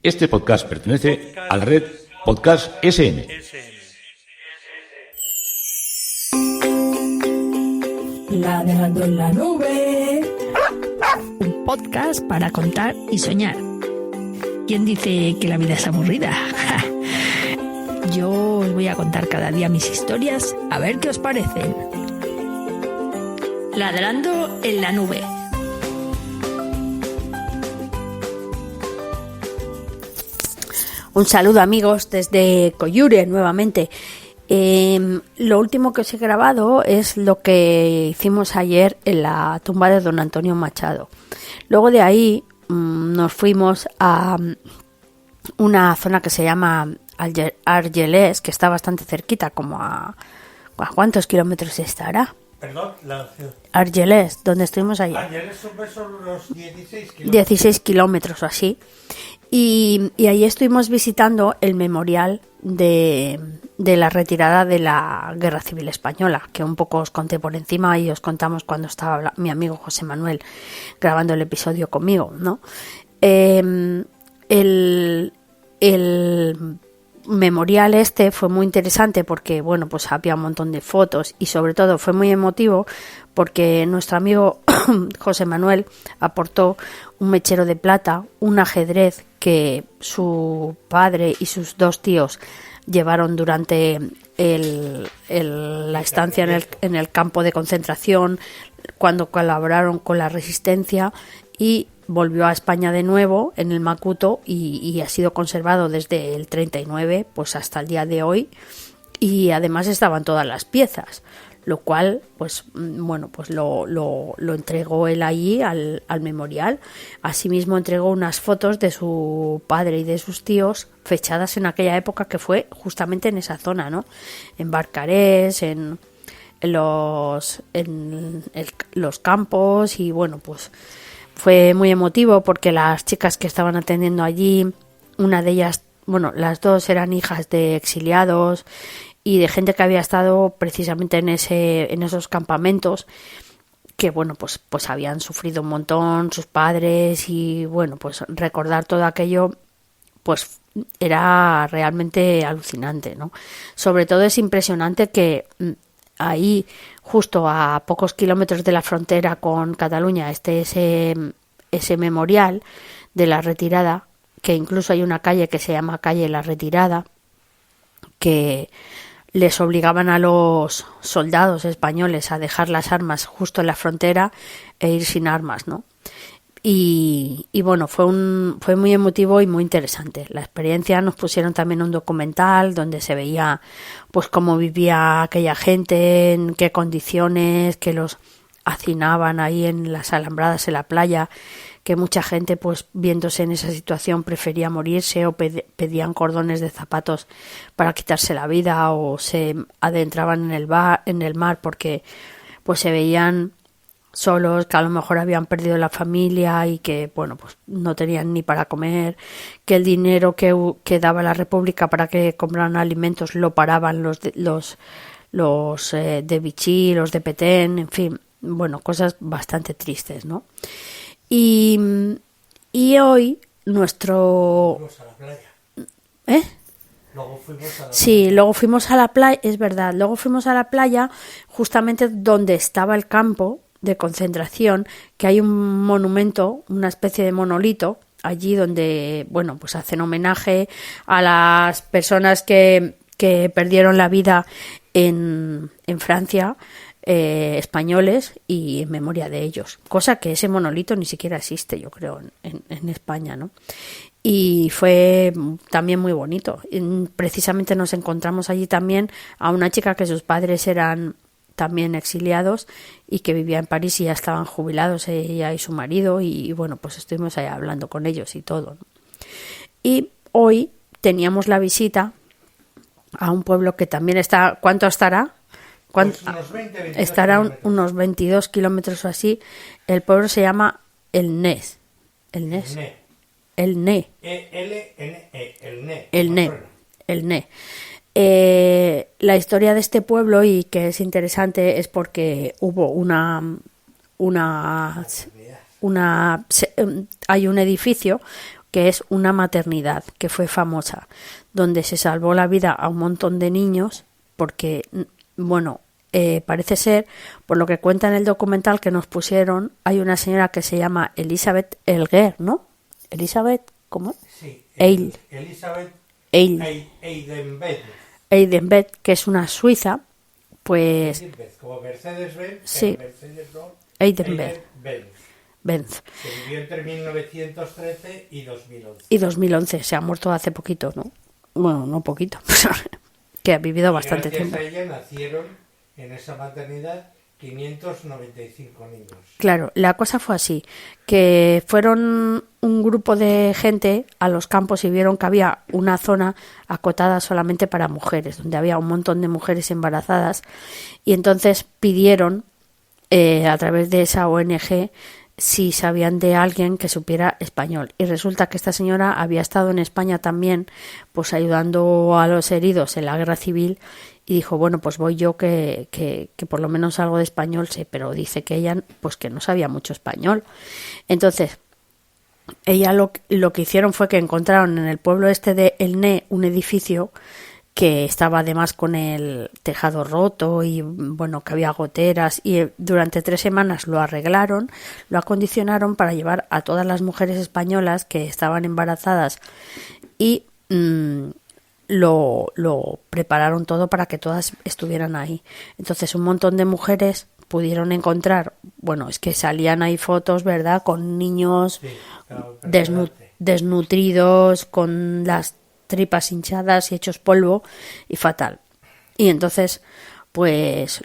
Este podcast pertenece a la red Podcast SN. Ladrando en la nube. Un podcast para contar y soñar. ¿Quién dice que la vida es aburrida? Yo os voy a contar cada día mis historias, a ver qué os parecen. Ladrando en la nube. Un saludo, amigos, desde Coyure nuevamente. Lo último que os he grabado es lo que hicimos ayer en la tumba de don Antonio Machado. Luego de ahí nos fuimos a una zona que se llama Argelès, que está bastante cerquita, como ¿a cuántos kilómetros estará? Perdón, Argelès, donde estuvimos ayer. Argelès son unos 16 kilómetros. 16 kilómetros o así. Y ahí estuvimos visitando el memorial de la retirada de la Guerra Civil Española, que un poco os conté por encima y os contamos cuando estaba mi amigo José Manuel grabando el episodio conmigo, ¿no? El memorial este fue muy interesante porque, bueno, pues había un montón de fotos y sobre todo fue muy emotivo porque nuestro amigo José Manuel aportó un mechero de plata, un ajedrez que su padre y sus dos tíos llevaron durante la estancia en el campo de concentración, cuando colaboraron con la resistencia, y volvió a España de nuevo en el Macuto y ha sido conservado desde el 39 pues hasta el día de hoy, y además estaban todas las piezas, lo cual pues bueno, pues lo entregó él allí al memorial. Asimismo entregó unas fotos de su padre y de sus tíos fechadas en aquella época, que fue justamente en esa zona, ¿no? En Barcarès, en los campos, y bueno, pues fue muy emotivo porque las chicas que estaban atendiendo allí, una de ellas, bueno, las dos eran hijas de exiliados y de gente que había estado precisamente en esos campamentos, que bueno, pues habían sufrido un montón sus padres, y bueno, pues recordar todo aquello pues era realmente alucinante, ¿no? Sobre todo es impresionante que ahí, justo a pocos kilómetros de la frontera con Cataluña, ese memorial de la retirada, que incluso hay una calle que se llama Calle La Retirada, que les obligaban a los soldados españoles a dejar las armas justo en la frontera e ir sin armas, ¿no? Y bueno, fue muy emotivo y muy interesante la experiencia. Nos pusieron también un documental donde se veía pues cómo vivía aquella gente, en qué condiciones, que los hacinaban ahí en las alambradas en la playa, que mucha gente pues viéndose en esa situación prefería morirse, o pedían cordones de zapatos para quitarse la vida, o se adentraban en el mar porque pues se veían solos, que a lo mejor habían perdido la familia y que bueno, pues no tenían ni para comer, que el dinero que daba la República para que compraran alimentos lo paraban los de Vichy, los de Petén, en fin, bueno, cosas bastante tristes, ¿no? Y hoy nuestro... Fuimos a la playa. ¿Eh? Luego fuimos a la Sí, playa. luego fuimos a la playa, es verdad, luego fuimos a la playa justamente donde estaba el campo de concentración, que hay un monumento, una especie de monolito allí donde, bueno, pues hacen homenaje a las personas que perdieron la vida en Francia, españoles, y en memoria de ellos, cosa que ese monolito ni siquiera existe, yo creo, en España, ¿no? Y fue también muy bonito. Precisamente nos encontramos allí también a una chica que sus padres eran también exiliados y que vivía en París y ya estaban jubilados, ella y su marido, y bueno, pues estuvimos ahí hablando con ellos y todo, ¿no? Y hoy teníamos la visita a un pueblo que también está, ¿cuánto estará? Pues unos 20, 22 Estará kilómetros. unos 22 kilómetros o así. El pueblo se llama El Nez. El Nez. Ne. El Ne. E-L-N-E. El Ne. El Ne. Bueno, El Ne. La historia de este pueblo, y que es interesante, es porque hubo hay un edificio que es una maternidad que fue famosa, donde se salvó la vida a un montón de niños porque, bueno, parece ser, por lo que cuenta en el documental que nos pusieron, hay una señora que se llama Elizabeth Elguer, ¿no? Elizabeth, ¿cómo? Sí, Elizabeth Eidenbeth, que es una suiza, pues... como Mercedes-Benz, sí, Eidenbeth. Que vivió entre 1913 y 2011. Y 2011, se ha muerto hace poquito, ¿no? Bueno, no poquito, que ha vivido bastante tiempo. Gracias a ella nacieron en esa maternidad 595 niños. Claro, la cosa fue así, que fueron un grupo de gente a los campos y vieron que había una zona acotada solamente para mujeres, donde había un montón de mujeres embarazadas, y entonces pidieron a través de esa ONG si sabían de alguien que supiera español. Y resulta que esta señora había estado en España también, pues ayudando a los heridos en la guerra civil, y dijo, bueno, pues voy yo que por lo menos algo de español sé, pero dice que ella pues que no sabía mucho español. Entonces, ella lo que hicieron fue que encontraron en el pueblo este de El Ne un edificio que estaba además con el tejado roto y bueno, que había goteras, y durante 3 semanas lo arreglaron, lo acondicionaron para llevar a todas las mujeres españolas que estaban embarazadas y lo prepararon todo para que todas estuvieran ahí. Entonces un montón de mujeres pudieron encontrar, bueno, es que salían ahí fotos, ¿verdad?, con niños desnutridos, con las tripas hinchadas y hechos polvo y fatal. Y entonces pues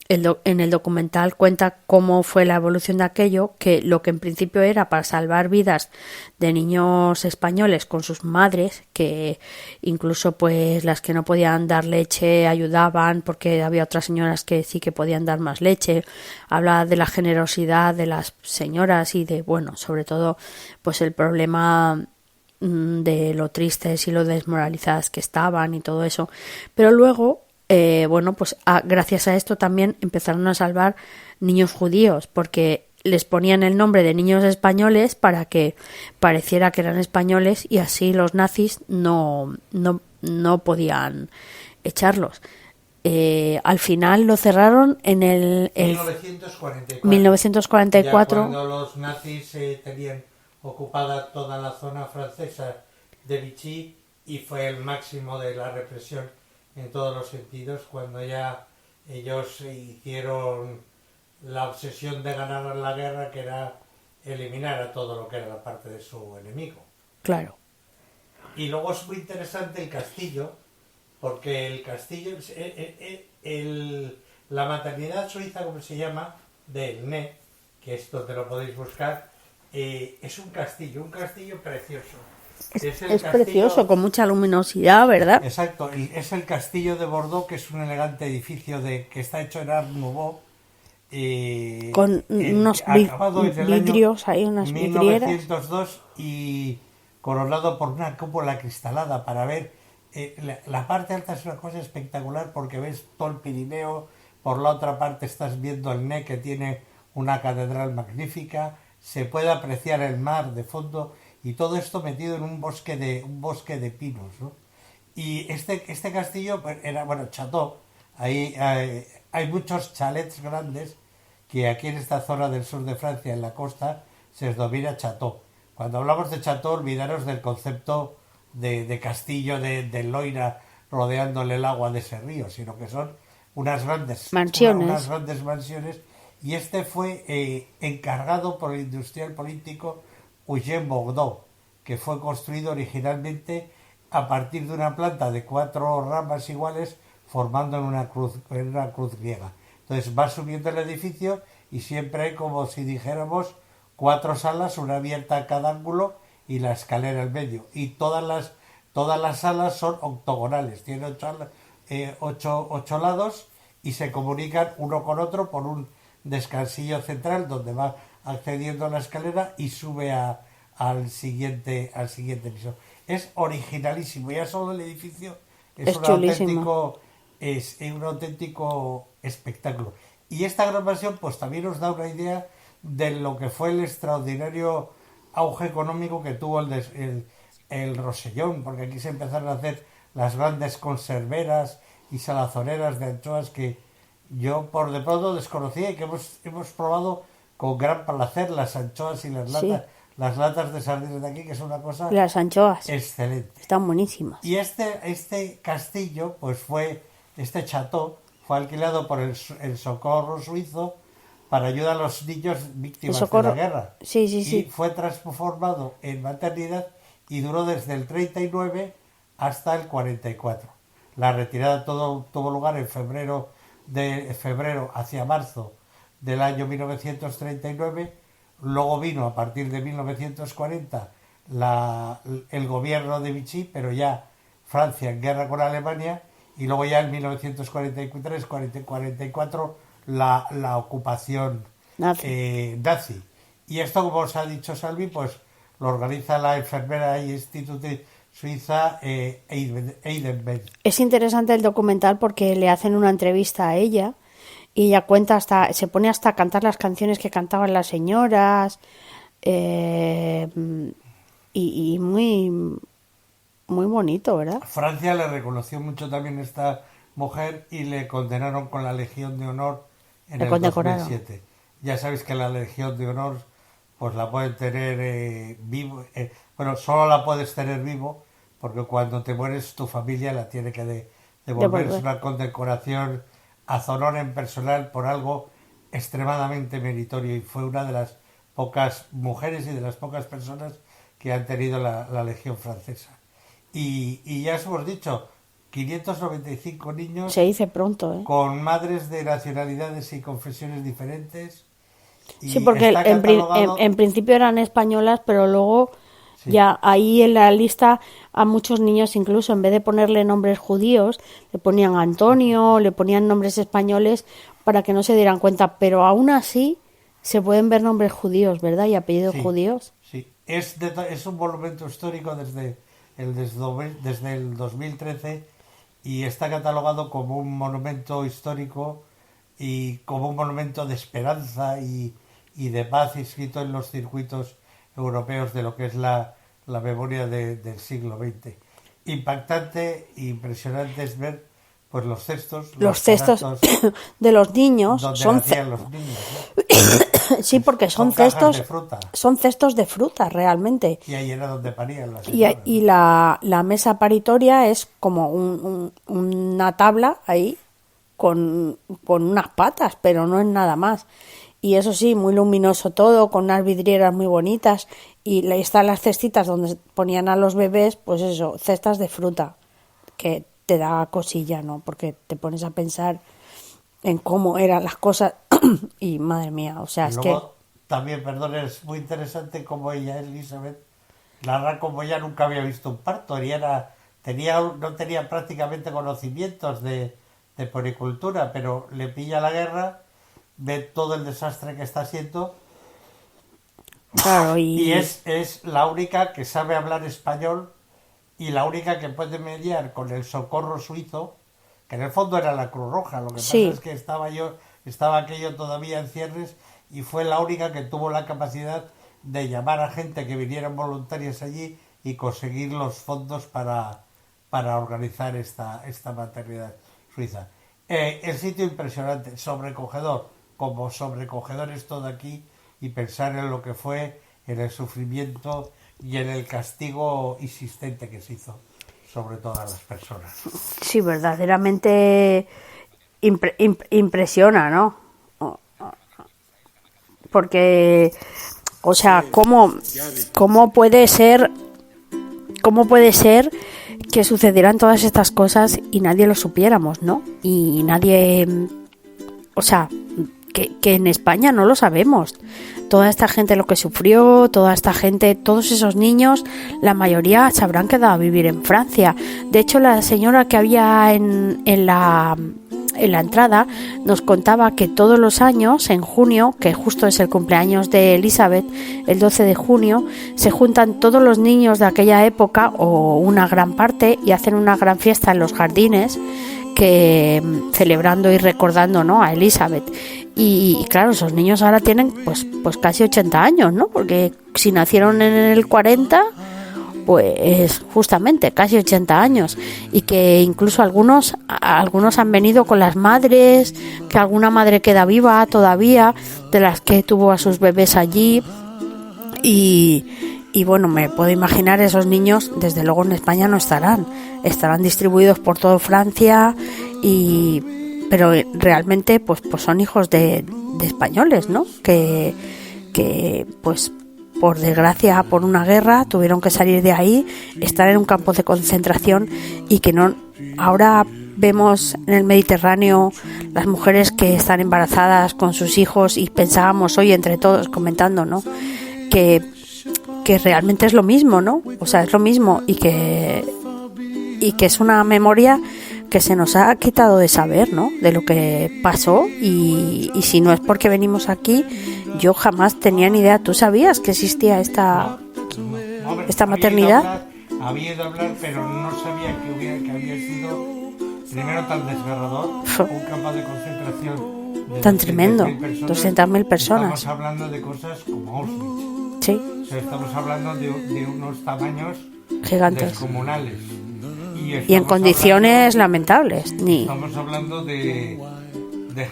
en el documental cuenta cómo fue la evolución de aquello, que lo que en principio era para salvar vidas de niños españoles con sus madres, que incluso pues las que no podían dar leche ayudaban, porque había otras señoras que sí que podían dar más leche. Habla de la generosidad de las señoras y de, bueno, sobre todo pues el problema de lo tristes y lo desmoralizadas que estaban y todo eso. Pero luego bueno, pues gracias a esto también empezaron a salvar niños judíos, porque les ponían el nombre de niños españoles para que pareciera que eran españoles, y así los nazis no podían echarlos. Al final lo cerraron en el 1944. Ya cuando los nazis tenían ocupada toda la zona francesa de Vichy, y fue el máximo de la represión en todos los sentidos, cuando ya ellos hicieron la obsesión de ganar la guerra, que era eliminar a todo lo que era la parte de su enemigo. Claro. Y luego es muy interesante el castillo, porque el castillo, la maternidad suiza, como se llama, de El Ne, que esto te lo podéis buscar, es un castillo precioso. Es precioso, con mucha luminosidad, ¿verdad? Exacto, es el castillo de Bordeaux, que es un elegante edificio que está hecho en Art Nouveau. Con unos vidrios ahí, unas vidrieras. 1902, y coronado por una cúpula cristalada para ver. La parte alta es una cosa espectacular, porque ves todo el Pirineo. Por la otra parte estás viendo el Ne, que tiene una catedral magnífica. Se puede apreciar el mar de fondo. Y todo esto metido en un bosque de pinos, ¿no? Y este castillo era, bueno, chateau. Ahí hay muchos chalets grandes que aquí en esta zona del sur de Francia, en la costa, se denomina chateau. Cuando hablamos de chateau, olvidaros del concepto de castillo de Loira rodeándole el agua de ese río, sino que son unas grandes mansiones. Y este fue encargado por el industrial político Eugène Bourdeau, que fue construido originalmente a partir de una planta de 4 ramas iguales, formando en una cruz griega. Entonces va subiendo el edificio y siempre hay, como si dijéramos, 4 salas, una abierta a cada ángulo y la escalera en medio. Y todas las salas son octogonales, tienen 8 lados, y se comunican uno con otro por un descansillo central donde va accediendo a la escalera y sube al siguiente piso. Es originalísimo, ya solo el edificio es un auténtico espectáculo. Y esta grabación pues también nos da una idea de lo que fue el extraordinario auge económico que tuvo el Rosellón, porque aquí se empezaron a hacer las grandes conserveras y salazoneras de anchoas que yo por de pronto desconocía y que hemos probado con gran placer, las anchoas y las latas de sardinas de aquí, que es una cosa Las anchoas excelente. están buenísimas. Y este castillo, pues este chateau, fue alquilado por el Socorro Suizo para ayudar a los niños víctimas de la guerra. Sí. Y fue transformado en maternidad y duró desde el 39 hasta el 44. La retirada tuvo lugar en febrero hacia marzo del año 1939. Luego vino a partir de 1940 el gobierno de Vichy, pero ya Francia en guerra con Alemania, y luego ya en 1943-44 la ocupación nazi. Y esto, como os ha dicho Salvi, pues lo organiza la enfermera y instituto suiza Eidenberg. Es interesante el documental porque le hacen una entrevista a ella y ella cuenta se pone hasta a cantar las canciones que cantaban las señoras, y muy muy bonito, ¿verdad? Francia le reconoció mucho también a esta mujer y le condenaron con la Legión de Honor en el 2007. Ya sabéis que la Legión de Honor pues la pueden tener vivo, solo la puedes tener vivo, porque cuando te mueres tu familia la tiene que devolver. Es una condecoración ad honorem personal por algo extremadamente meritorio, y fue una de las pocas mujeres y de las pocas personas que han tenido la Legión francesa. Y ya os hemos dicho, 595 niños. Se dice pronto, ¿eh? Con madres de nacionalidades y confesiones diferentes. Y sí, porque en principio eran españolas, pero luego ya ahí en la lista a muchos niños, incluso en vez de ponerle nombres judíos, le ponían Antonio, le ponían nombres españoles para que no se dieran cuenta, pero aún así se pueden ver nombres judíos, ¿verdad? Y apellidos judíos. Sí, es un monumento histórico desde el 2013 y está catalogado como un monumento histórico y como un monumento de esperanza y de paz, inscrito en los circuitos europeos de lo que es la memoria del siglo XX. Impactante, impresionante es ver pues los cestos de los niños donde son nacían los niños, ¿no? Sí, porque son cestos de fruta realmente. Y ahí era donde parían las señoras. Y la mesa paritoria es como una tabla ahí con unas patas, pero no es nada más. Y eso sí, muy luminoso todo, con unas vidrieras muy bonitas. Y ahí están las cestitas donde ponían a los bebés, pues eso, cestas de fruta, que te da cosilla, ¿no? Porque te pones a pensar en cómo eran las cosas y madre mía, o sea, y luego, también, perdón, es muy interesante cómo ella, Elizabeth, narra como ella nunca había visto un parto, no tenía prácticamente conocimientos de puericultura, pero le pilla la guerra, ve todo el desastre que está haciendo. Claro, y es la única que sabe hablar español y la única que puede mediar con el Socorro Suizo, que en el fondo era la Cruz Roja. Lo que pasa es que estaba aquello todavía en cierres, y fue la única que tuvo la capacidad de llamar a gente que vinieran voluntarias allí y conseguir los fondos para organizar esta maternidad suiza. El sitio impresionante, sobrecogedor, como sobrecogedor es todo aquí, y pensar en lo que fue, en el sufrimiento y en el castigo insistente que se hizo sobre todas las personas. Sí, verdaderamente impresiona, ¿no? Porque, o sea, ¿cómo puede ser que sucedieran todas estas cosas y nadie lo supiéramos, ¿no? Y nadie, o sea, que en España no lo sabemos. Toda esta gente lo que sufrió, toda esta gente, todos esos niños, la mayoría se habrán quedado a vivir en Francia. De hecho, la señora que había en la entrada nos contaba que todos los años, en junio, que justo es el cumpleaños de Elizabeth, el 12 de junio, se juntan todos los niños de aquella época, o una gran parte, y hacen una gran fiesta en los jardines, celebrando y recordando, ¿no?, a Elizabeth. Y claro, esos niños ahora tienen pues casi 80 años, ¿no? Porque si nacieron en el 40, pues justamente casi 80 años, y que incluso algunos han venido con las madres, que alguna madre queda viva todavía, de las que tuvo a sus bebés allí, y bueno, me puedo imaginar esos niños, desde luego en España no estarán distribuidos por toda Francia, pero realmente pues son hijos de españoles, ¿no? Que pues por desgracia, por una guerra, tuvieron que salir de ahí, estar en un campo de concentración, y que no. Ahora vemos en el Mediterráneo las mujeres que están embarazadas con sus hijos, y pensábamos hoy entre todos comentando, ¿no? Que realmente es lo mismo, ¿no? O sea, es lo mismo, y que es una memoria que se nos ha quitado de saber, ¿no? De lo que pasó, y si no es porque venimos aquí, yo jamás tenía ni idea. ¿Tú sabías que existía esta maternidad? Había ido a hablar, pero no sabía que había sido primero tan desgarrador, un campo de concentración tan tremendo, 200.000 personas. Estamos hablando de cosas como Auschwitz. Sí. O sea, estamos hablando de unos tamaños gigantes, descomunales. Y en condiciones lamentables. Estamos hablando de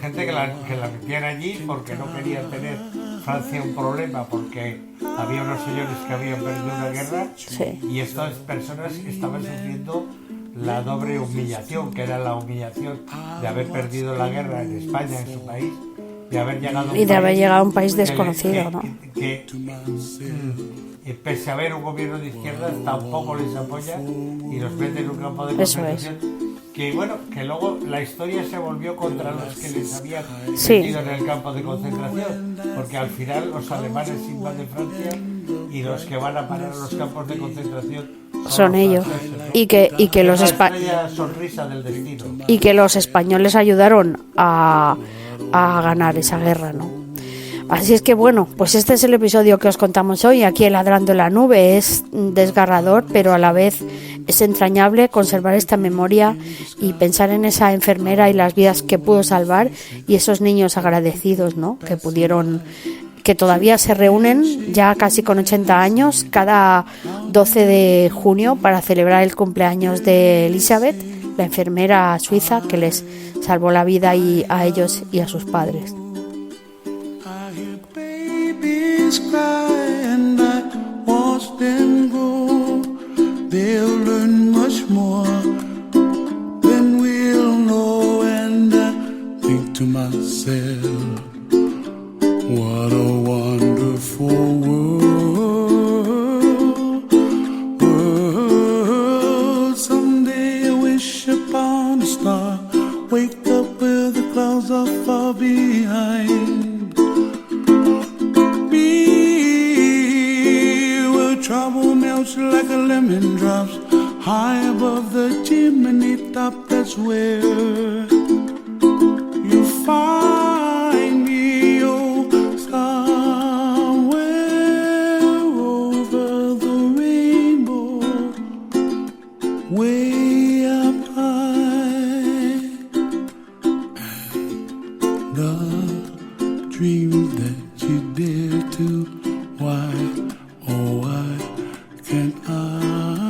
gente que la metían allí porque no querían tener Francia un problema, porque había unos señores que habían perdido una guerra, sí. Y estas personas estaban sufriendo la doble humillación, que era la humillación de haber perdido la guerra en España, en su país, de haber llegado a un país desconocido, ¿no? Que pese a haber un gobierno de izquierdas, tampoco les apoya y los mete en un campo de concentración. Que bueno, que luego la historia se volvió contra los que les habían metido en el campo de concentración, porque al final los alemanes invaden Francia y los que van a parar a los campos de concentración son ellos, franceses, ¿no? y que los sonrisa del destino. Y que los españoles ayudaron a ganar esa guerra, ¿no? Así es que bueno, pues este es el episodio que os contamos hoy aquí en Ladrando en la Nube. Es desgarrador, pero a la vez es entrañable conservar esta memoria y pensar en esa enfermera y las vidas que pudo salvar, y esos niños agradecidos, ¿no? Que todavía se reúnen ya casi con 80 años cada 12 de junio para celebrar el cumpleaños de Elizabeth, la enfermera suiza que les salvó la vida a ellos y a sus padres. Cry and I watch them grow. They'll learn much more than we'll know. And I think to myself, what a wonderful world. Someday I wish upon a star, wake up where the clouds are far behind. Trouble melts like a lemon drops high above the chimney top. That's where you find me, oh, somewhere over the rainbow, way up high. And the dreams that you dare to, why, oh, why can't I?